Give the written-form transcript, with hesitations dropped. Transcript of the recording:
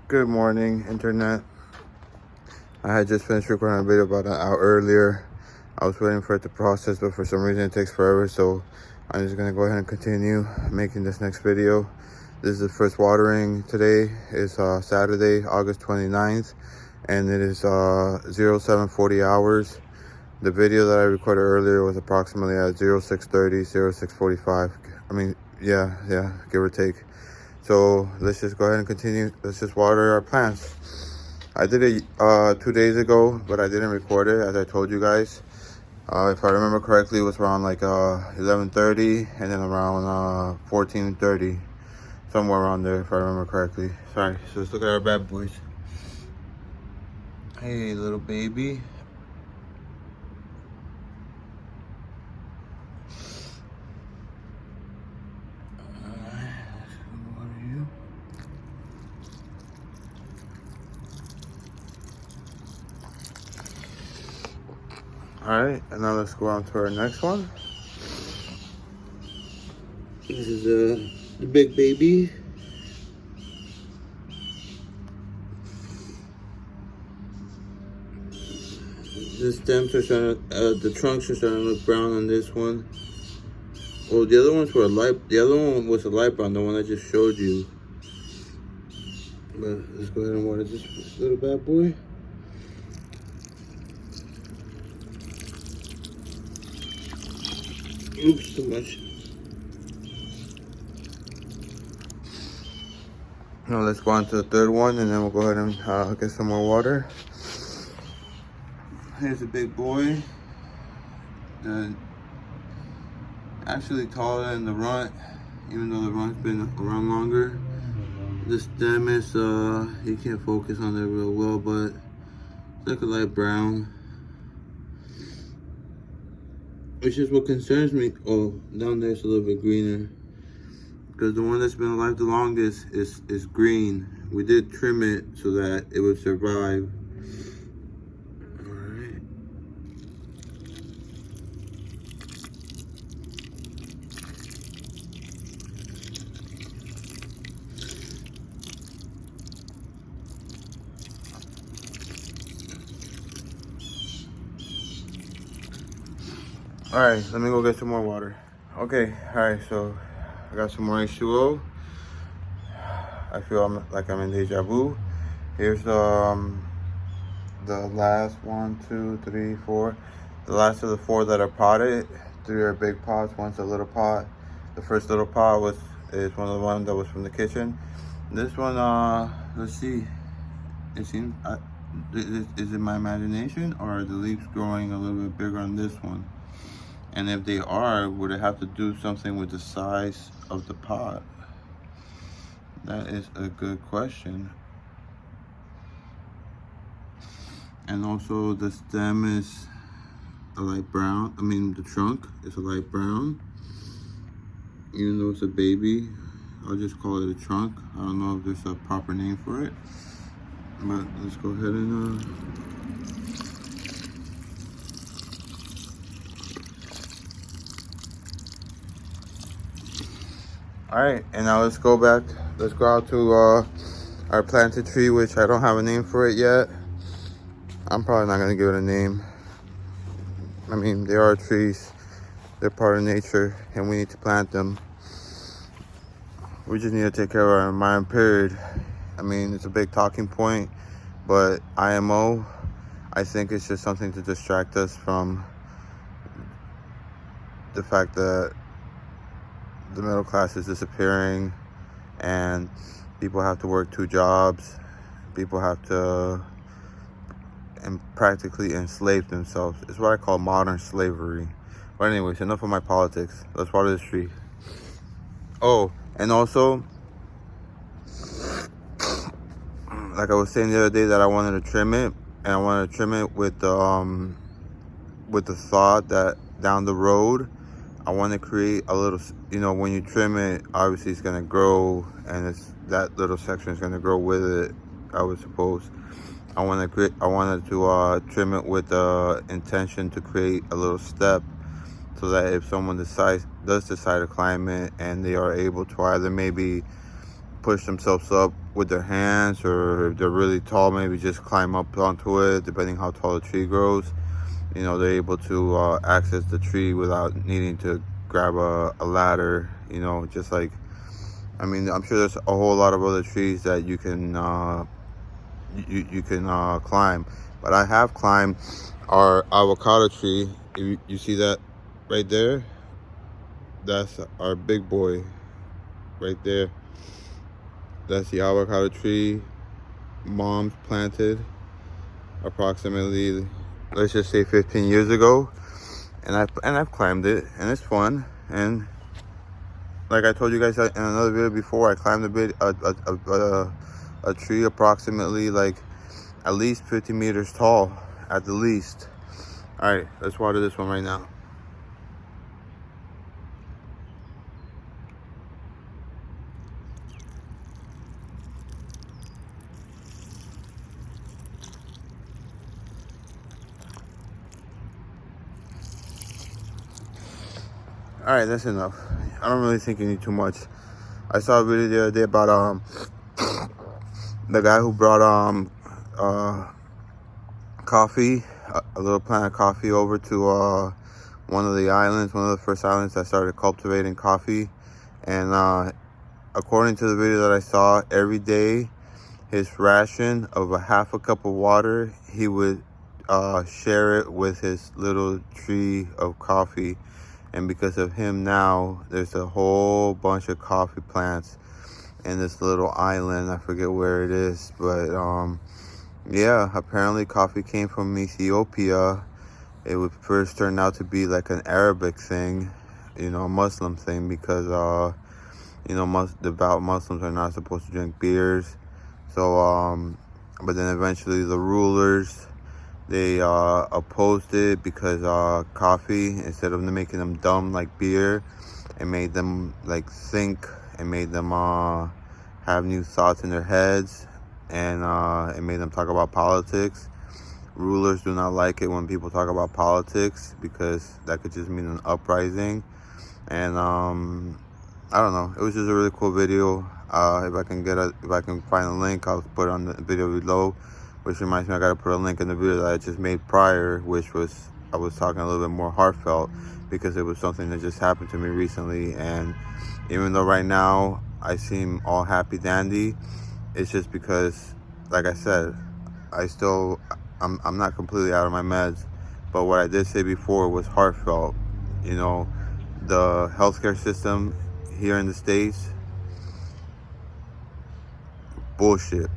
Good morning, internet. I had just finished recording a video about an hour earlier. I was waiting for it to process, but for some reason it takes forever, so I'm just gonna go ahead and continue making this next video. This is the first watering. Today is Saturday, August 29th, and it is 0740 hours. The video that I recorded earlier was approximately at 0630, 0645. I mean, yeah, give or take. So let's just go ahead and continue. Let's just water our plants. I did it 2 days ago, but I didn't record it, as I told you guys. If I remember correctly, it was around like 11:30 and then around 14:30, somewhere around there, if I remember correctly. Sorry. So let's look at our bad boys. Hey, little baby. All right, and now let's go on to our next one. This is the big baby. The stems are starting, the trunks are starting to look brown on this one. Oh, the other ones were light. The other one was a light brown, the one I just showed you. But let's go ahead and water this little bad boy. Oops, too much. Now let's go on to the third one, and then we'll go ahead and get some more water. Here's a big boy. Actually taller than the runt, even though the runt's been around longer. The stem is, you can't focus on it real well, but it's like a light brown. Which is what concerns me. Oh, down there it's a little bit greener. Because the one that's been alive the longest is green. We did trim it so that it would survive. Alright. Alright, let me go get some more water. Okay, alright, so I got some more H2O. I feel like I'm in deja vu. Here's the last 1, 2, 3, 4. The last of the 4 that are potted. 3 are big pots, one's a little pot. The first little pot is one of the ones that was from the kitchen. This one, let's see. It seems, is it my imagination, or are the leaves growing a little bit bigger on this one? And if they are, would it have to do something with the size of the pot? That is a good question. And also the stem is a light brown. I mean, the trunk is a light brown. Even though it's a baby, I'll just call it a trunk. I don't know if there's a proper name for it. But let's go ahead and all right, and now let's go back. Let's go out to our planted tree, which I don't have a name for it yet. I'm probably not gonna give it a name. I mean, they are trees. They're part of nature, and we need to plant them. We just need to take care of our environment, period. I mean, it's a big talking point, but IMO, I think it's just something to distract us from the fact that the middle class is disappearing and people have to work 2 jobs. People have to practically enslave themselves. It's what I call modern slavery. But anyways, enough of my politics. Let's water this tree. Oh, and also, like I was saying the other day, that I wanted to trim it, and I wanted to trim it with the thought that down the road I want to create a little, you know, when you trim it, obviously it's going to grow, and that little section is going to grow with it, I would suppose. I wanted to trim it with the intention to create a little step, so that if someone does decide to climb it, and they are able to either maybe push themselves up with their hands, or if they're really tall, maybe just climb up onto it, depending how tall the tree grows. You know, they're able to access the tree without needing to grab a ladder, you know, just like, I mean, I'm sure there's a whole lot of other trees that you can you can climb, but I have climbed our avocado tree. You see that right there? That's our big boy right there. That's the avocado tree Mom's planted approximately, let's just say 15 years ago, and I've climbed it, and it's fun. And like I told you guys in another video before, I climbed a tree approximately like at least 50 meters tall at the least. All right, let's water this one right now. All right, that's enough. I don't really think you need too much. I saw a video the other day about the guy who brought coffee, a little plant of coffee over to one of the islands, one of the first islands that started cultivating coffee. And according to the video that I saw, every day his ration of a half a cup of water, he would share it with his little tree of coffee. And because of him now, there's a whole bunch of coffee plants in this little island. I forget where it is, but yeah, apparently coffee came from Ethiopia. It would first turn out to be like an Arabic thing, you know, a Muslim thing, because you know, devout Muslims are not supposed to drink beers. So but then eventually the rulers, they opposed it because coffee, instead of making them dumb like beer, it made them like think. It made them have new thoughts in their heads, and it made them talk about politics. Rulers do not like it when people talk about politics, because that could just mean an uprising. And I don't know. It was just a really cool video. If I can find a link, I'll put it on the video below. Which reminds me, I gotta put a link in the video that I just made prior, which was, I was talking a little bit more heartfelt, because it was something that just happened to me recently. And even though right now I seem all happy dandy, it's just because, like I said, I'm not completely out of my meds. But what I did say before was heartfelt. You know, the healthcare system here in the States, bullshit.